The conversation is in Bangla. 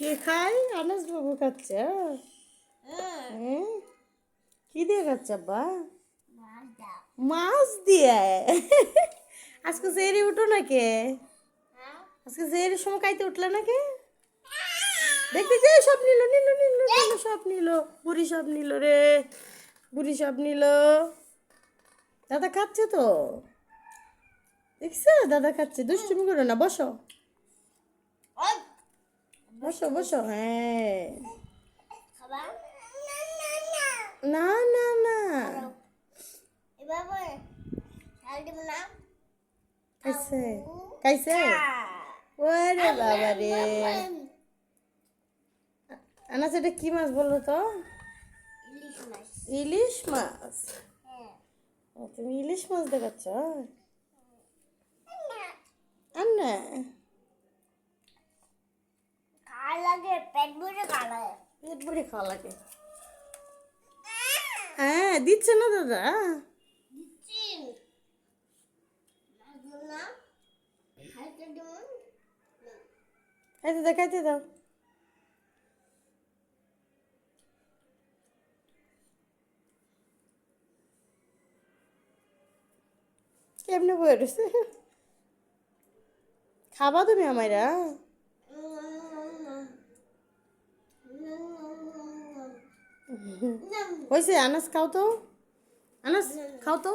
কে খায়? আনাস বাবু খাচ্ছে। কি দিয়ে খাচ্ছে আব্বা? মাছ দিয়ে। আজকে জেরি উঠো না কে? আজকে জেরির সময় খাইতে উঠলে না কে? দেখতে যে সব নিল নিল নিল নিল সব নিল। বুড়ি সব নিল রে। বুড়ি সব নিল। দাদা খাচ্ছে তো। দেখছো দাদা খাচ্ছে। দুষ্টুমি করো না, বসো বসো বসো। হ্যাঁ, না না না, খাইছে খাইছে। ওরে বাবা রে। আনাস এটা কি মাছ বলো তো? ইলিশ মাছ। ও, তুমি ইলিশ মাছ দেখাচ্ছ? আর না পেট ভরে পেট ভরে খাওয়া লাগে। হ্যাঁ, দিচ্ছে না দাদা? খাইতে দাও খাইতে দাও। কেমনে বয়ে রয়েছে? খাবা তুমি আমাইরা? হয়েছে, আনাস খাও তো। আনাস খাও তো।